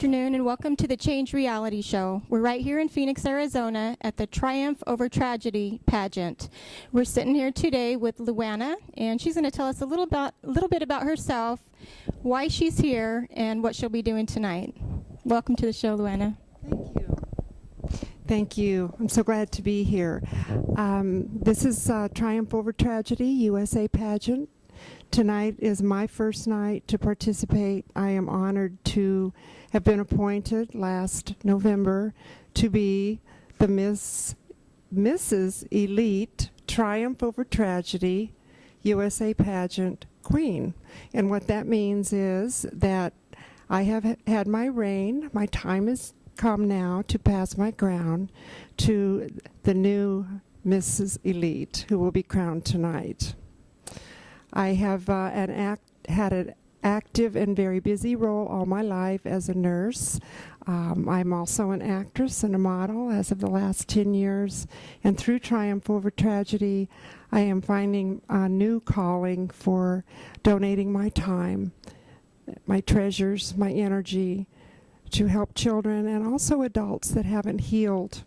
afternoon and welcome to the Change Reality Show. We're right here in Phoenix, Arizona at the Triumph Over Tragedy pageant. We're sitting here today with Luana, and she's going to tell us a little bit about herself, why she's here, and what she'll be doing tonight. Welcome to the show, Luana. Thank you. Thank you. I'm so glad to be here. This is Triumph Over Tragedy USA pageant. Tonight is my first night to participate. I am honored to have been appointed last November to be the Mrs. Elite Triumph Over Tragedy USA pageant queen. And what that means is that I have had my reign. My time has come now to pass my crown to the new Mrs. Elite, who will be crowned tonight. I have had an active and very busy role all my life as a nurse. I'm also an actress and a model as of the last 10 years. And through Triumph Over Tragedy, I am finding a new calling for donating my time, my treasures, my energy to help children and also adults that haven't healed,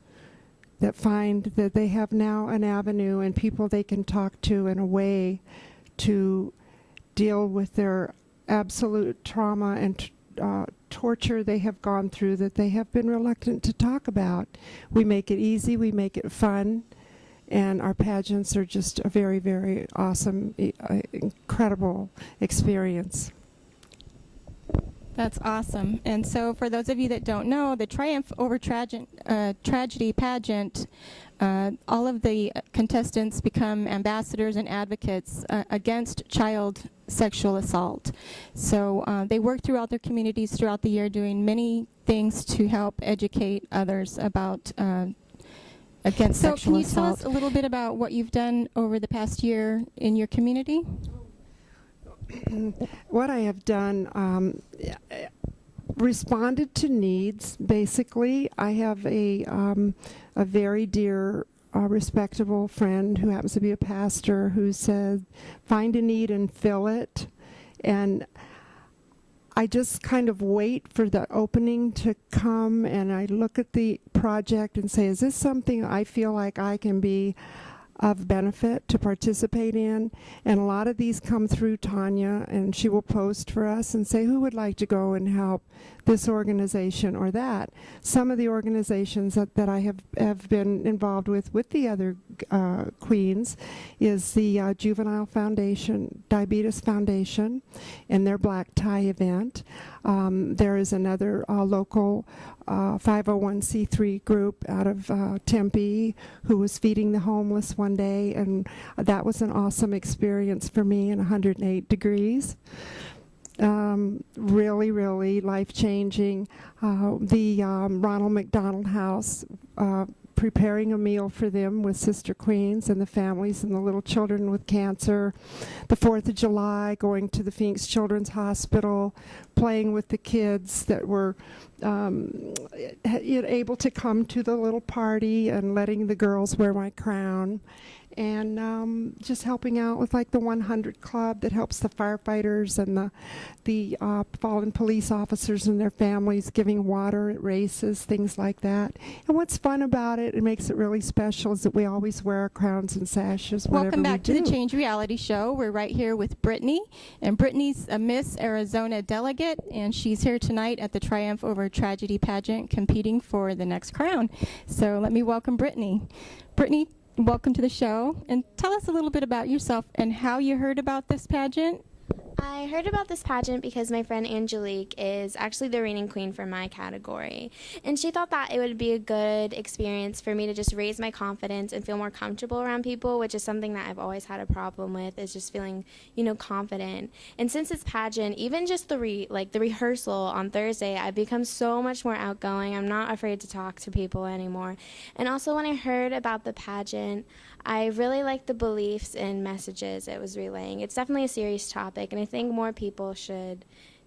that find that they have now an avenue and people they can talk to in a way to deal with their absolute trauma and torture they have gone through that they have been reluctant to talk about. We make it easy, we make it fun, and our pageants are just a very, very awesome, incredible experience. That's awesome. And so for those of you that don't know, the Triumph Over Tragedy pageant, all of the contestants become ambassadors and advocates against child sexual assault. So they work throughout their communities throughout the year doing many things to help educate others about against sexual assault. So can you tell us a little bit about what you've done over the past year in your community? What I have done, responded to needs, basically. I have a very dear, respectable friend who happens to be a pastor who said, find a need and fill it. And I just kind of wait for the opening to come, and I look at the project and say, is this something I feel like I can be of benefit to participate in? And a lot of these come through Tanya, and she will post for us and say who would like to go and help this organization or that. Some of the organizations that I have been involved with the other queens is the Juvenile Foundation, Diabetes Foundation, and their Black Tie event. There is another local 501c3 group out of Tempe who was feeding the homeless one day, and that was an awesome experience for me in 108 degrees. Really, really life-changing. The Ronald McDonald House, preparing a meal for them with Sister Queens and the families and the little children with cancer. The 4th of July, going to the Phoenix Children's Hospital, playing with the kids that were able to come to the little party and letting the girls wear my crown. And just helping out with like the 100 Club that helps the firefighters and the fallen police officers and their families, giving water at races, things like that. And what's fun about it, it makes it really special, is that we always wear our crowns and sashes whenever Welcome back we to the Change Reality Show. We're right here with Brittany, and Brittany's a Miss Arizona delegate, and she's here tonight at the Triumph Over Tragedy pageant competing for the next crown. So let me welcome Brittany. Brittany, welcome to the show, and tell us a little bit about yourself and how you heard about this pageant. I heard about this pageant because my friend Angelique is actually the reigning queen for my category, and she thought that it would be a good experience for me to just raise my confidence and feel more comfortable around people, which is something that I've always had a problem with, is just feeling, confident. And since this pageant, even just the rehearsal on Thursday, I've become so much more outgoing. I'm not afraid to talk to people anymore. And also when I heard about the pageant, I really liked the beliefs and messages it was relaying. It's definitely a serious topic, and I think more people should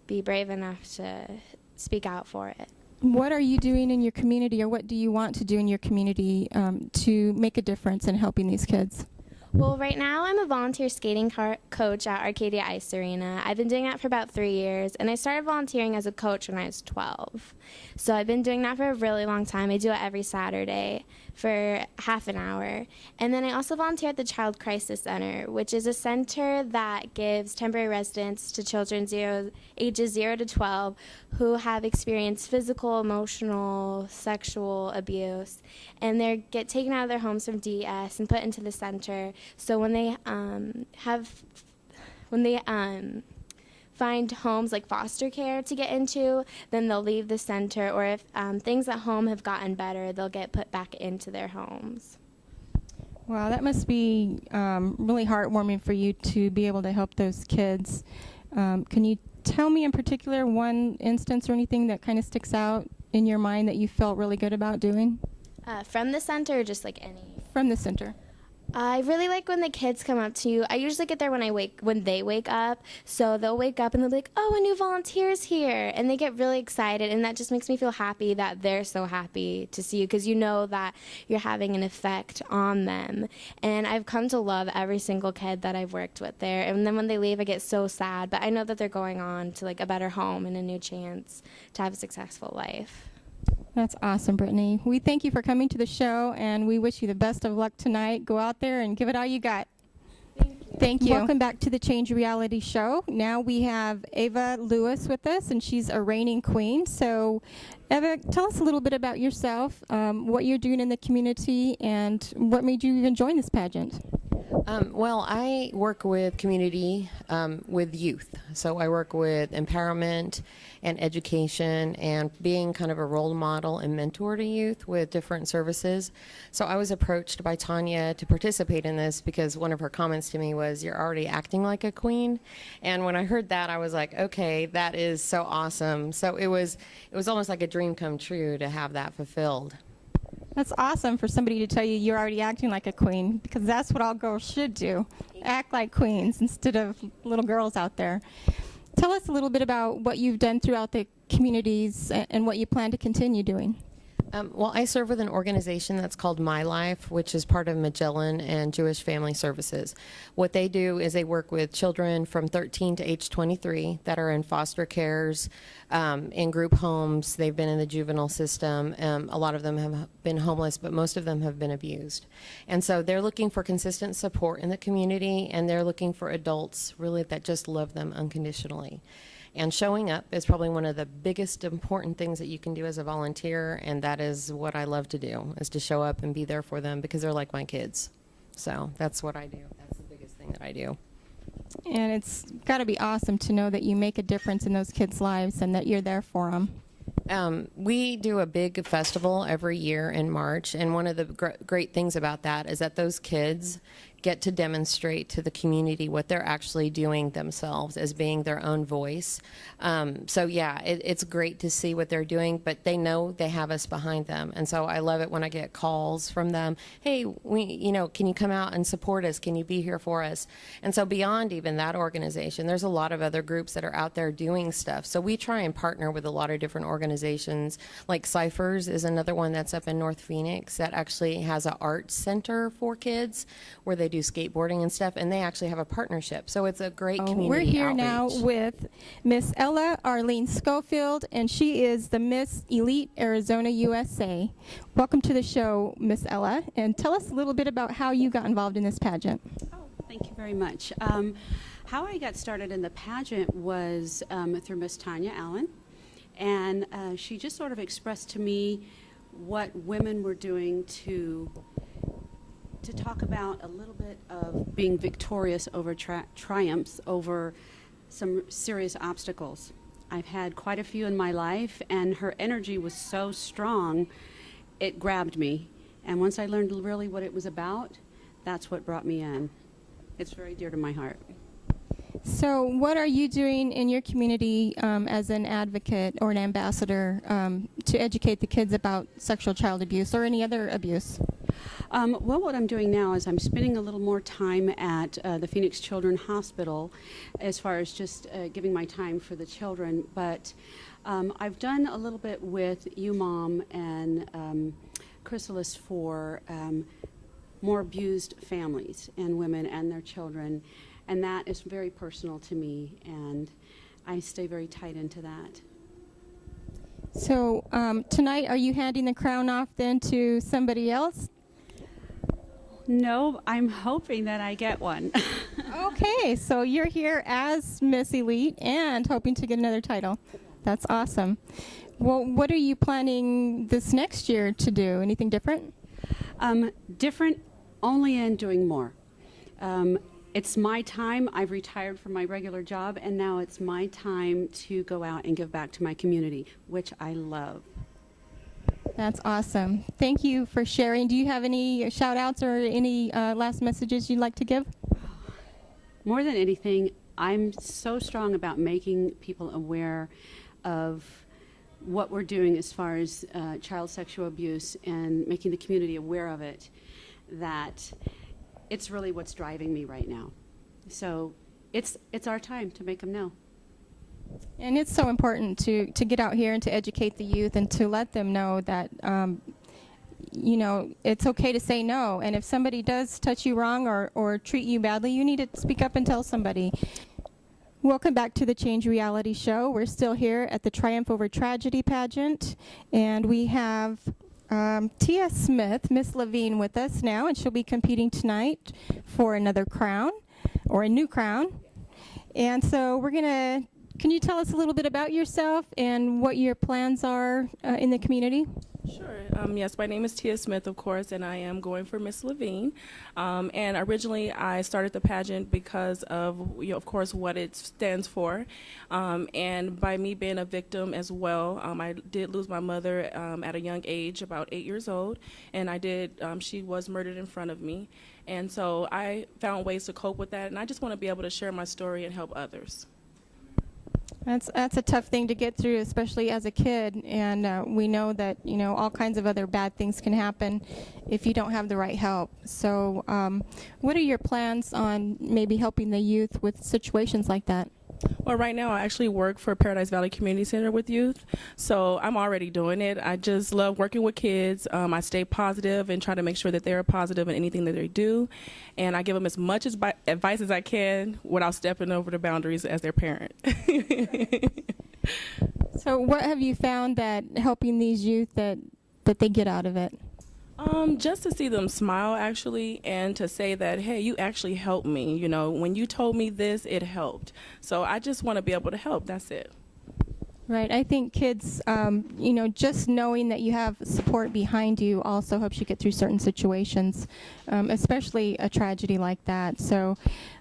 be brave enough to speak out for it. What are you doing in your community, or what do you want to do in your community to make a difference in helping these kids? Well, right now I'm a volunteer skating coach at Arcadia Ice Arena. I've been doing that for about 3 years, and I started volunteering as a coach when I was 12. So I've been doing that for a really long time. I do it every Saturday for half an hour. And then I also volunteer at the Child Crisis Center, which is a center that gives temporary residence to children ages 0 to 12 who have experienced physical, emotional, sexual abuse, and they get taken out of their homes from DES and put into the center. So when they find homes like foster care to get into, then they'll leave the center, or if things at home have gotten better, they'll get put back into their homes. Wow, that must be really heartwarming for you to be able to help those kids. Can you tell me in particular one instance or anything that kind of sticks out in your mind that you felt really good about doing? From the center, or just like any? From the center. I really like when the kids come up to you. I usually get there when they wake up. So they'll wake up and they'll be like, "Oh, a new volunteer's here," and they get really excited, and that just makes me feel happy that they're so happy to see you, because you know that you're having an effect on them. And I've come to love every single kid that I've worked with there. And then when they leave, I get so sad, but I know that they're going on to like a better home and a new chance to have a successful life. That's awesome, Brittany. We thank you for coming to the show, and we wish you the best of luck tonight. Go out there and give it all you got. Thank you. Welcome back to the Change Reality Show. Now we have Ava Lewis with us, and she's a reigning queen. So, Ava, tell us a little bit about yourself, what you're doing in the community, and what made you even join this pageant. Well, I work with community, with youth. So I work with empowerment and education and being kind of a role model and mentor to youth with different services. So I was approached by Tanya to participate in this because one of her comments to me was, "You're already acting like a queen." And when I heard that, I was like, okay, that is so awesome. So it was almost like a dream come true to have that fulfilled. That's awesome for somebody to tell you you're already acting like a queen, because that's what all girls should do, act like queens instead of little girls out there. Tell us a little bit about what you've done throughout the communities and what you plan to continue doing. Well, I serve with an organization that's called My Life, which is part of Magellan and Jewish Family Services. What they do is they work with children from 13 to age 23 that are in foster cares, in group homes. They've been in the juvenile system. A lot of them have been homeless, but most of them have been abused. And so they're looking for consistent support in the community, and they're looking for adults really that just love them unconditionally. And showing up is probably one of the biggest important things that you can do as a volunteer, and that is what I love to do, is to show up and be there for them because they're like my kids. So that's what I do. That's the biggest thing that I do. And it's got to be awesome to know that you make a difference in those kids' lives and that you're there for them. We do a big festival every year in March, and one of the great things about that is that those kids get to demonstrate to the community what they're actually doing themselves as being their own voice. So yeah, it's great to see what they're doing, but they know they have us behind them. And so I love it when I get calls from them. Hey, can you come out and support us? Can you be here for us? And so beyond even that organization, there's a lot of other groups that are out there doing stuff. So we try and partner with a lot of different organizations. Like Cyphers is another one that's up in North Phoenix that actually has an art center for kids where they do skateboarding and stuff, and they actually have a partnership. So it's a great community We're here outreach. now with Miss Ella Arlene Schofield, and she is the Miss Elite Arizona USA. Welcome to the show, Miss Ella, and tell us a little bit about how you got involved in this pageant. Oh, thank you very much. How I got started in the pageant was through Miss Tanya Allen, and she just sort of expressed to me what women were doing to talk about a little bit of being victorious over triumphs over some serious obstacles. I've had quite a few in my life, and her energy was so strong, it grabbed me. And once I learned really what it was about, that's what brought me in. It's very dear to my heart. So what are you doing in your community as an advocate or an ambassador to educate the kids about sexual child abuse or any other abuse? Well, what I'm doing now is I'm spending a little more time at the Phoenix Children's Hospital as far as just giving my time for the children. But I've done a little bit with UMOM and Chrysalis for more abused families and women and their children. And that is very personal to me, and I stay very tight into that. So tonight, are you handing the crown off then to somebody else? No, I'm hoping that I get one. Okay, so you're here as Miss Elite and hoping to get another title. That's awesome. Well, what are you planning this next year to do? Anything different? Different only in doing more. It's my time. I've retired from my regular job, and now it's my time to go out and give back to my community, which I love. That's awesome. Thank you for sharing. Do you have any shout outs or any last messages you'd like to give? More than anything, I'm so strong about making people aware of what we're doing as far as child sexual abuse and making the community aware of it, that it's really what's driving me right now. So it's our time to make them know. And it's so important to get out here and to educate the youth and to let them know that, you know, it's okay to say no. And if somebody does touch you wrong or treat you badly, you need to speak up and tell somebody. Welcome back to the Change Reality Show. We're still here at the Triumph Over Tragedy pageant, and we have Tia Smith, Miss Levine, with us now, and she'll be competing tonight for another crown, or a new crown. And so can you tell us a little bit about yourself and what your plans are in the community? Sure. Yes, my name is Tia Smith, of course, and I am going for Miss Levine. And originally, I started the pageant because of, of course, what it stands for. And by me being a victim as well, I did lose my mother at a young age, about 8 years old, and she was murdered in front of me. And so I found ways to cope with that, and I just want to be able to share my story and help others. That's a tough thing to get through, especially as a kid, and we know that all kinds of other bad things can happen if you don't have the right help. So what are your plans on maybe helping the youth with situations like that? Well, right now I actually work for Paradise Valley Community Center with youth, so I'm already doing it. I just love working with kids. I stay positive and try to make sure that they're positive in anything that they do, and I give them as much advice as I can without stepping over the boundaries as their parent. So what have you found that helping these youth that they get out of it? Just to see them smile, actually, and to say that, hey, you actually helped me. When you told me this, it helped. So I just want to be able to help. That's it. Right. I think kids, just knowing that you have support behind you also helps you get through certain situations, especially a tragedy like that. So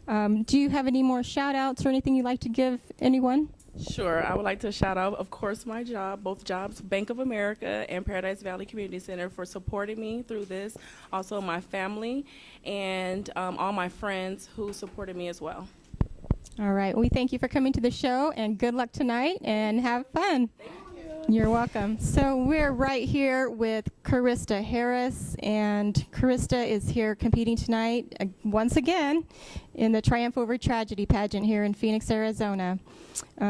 do you have any more shout outs or anything you'd like to give anyone? Sure. I would like to shout out, of course, my job, both jobs, Bank of America and Paradise Valley Community Center, for supporting me through this. Also, my family and all my friends who supported me as well. All right. We thank you for coming to the show, and good luck tonight, and have fun. Thank you. You're welcome. So we're right here with Krista Harris, and Krista is here competing tonight once again in the Triumph Over Tragedy pageant here in Phoenix, Arizona.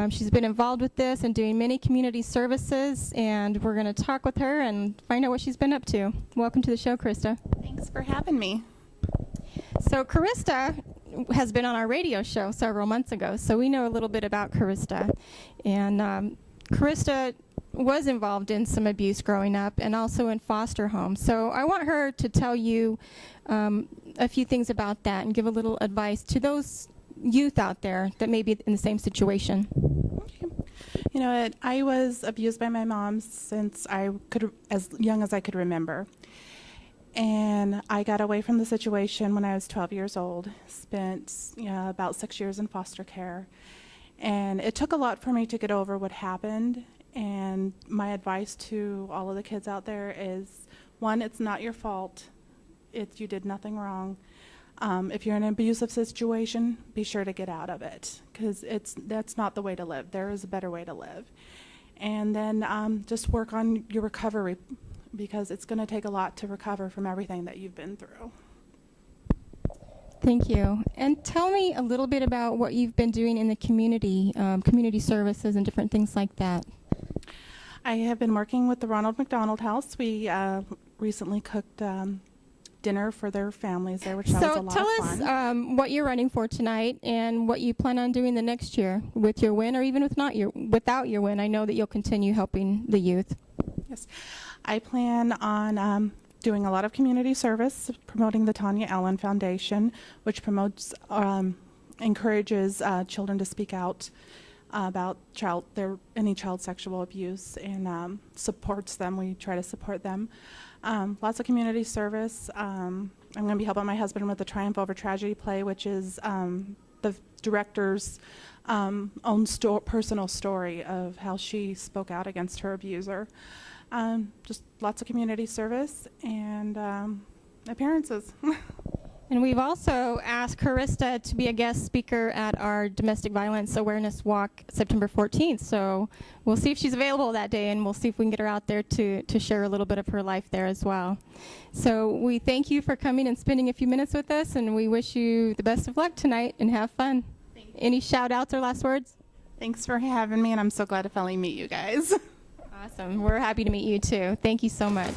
She's been involved with this and doing many community services, and we're going to talk with her and find out what she's been up to. Welcome to the show, Krista. Thanks for having me. So Krista has been on our radio show several months ago, so we know a little bit about Krista. And Krista was involved in some abuse growing up and also in foster homes. So I want her to tell you a few things about that and give a little advice to those youth out there that may be in the same situation. I was abused by my mom since as young as I could remember. And I got away from the situation when I was 12 years old, spent about 6 years in foster care. And it took a lot for me to get over what happened. And my advice to all of the kids out there is, one, it's not your fault. You did nothing wrong. If you're in an abusive situation, be sure to get out of it, because that's not the way to live. There is a better way to live. And then just work on your recovery, because it's going to take a lot to recover from everything that you've been through. Thank you. And tell me a little bit about what you've been doing in the community, community services and different things like that. I have been working with the Ronald McDonald House. We recently cooked dinner for their families there, which that was a So lot tell of us fun. what you're running for tonight and what you plan on doing the next year with your win, or even without your win. I know that you'll continue helping the youth. Yes, I plan on doing a lot of community service, promoting the Tanya Allen Foundation, which promotes, encourages children to speak out about any child sexual abuse, and supports them. We try to support them. Lots of community service. I'm going to be helping my husband with the Triumph Over Tragedy play, which is the director's own personal story of how she spoke out against her abuser. Just lots of community service and appearances. And we've also asked Krista to be a guest speaker at our Domestic Violence Awareness Walk September 14th. So we'll see if she's available that day, and we'll see if we can get her out there to share a little bit of her life there as well. So we thank you for coming and spending a few minutes with us, and we wish you the best of luck tonight and have fun. Any shout outs or last words? Thanks for having me, and I'm so glad to finally meet you guys. Awesome. We're happy to meet you too. Thank you so much.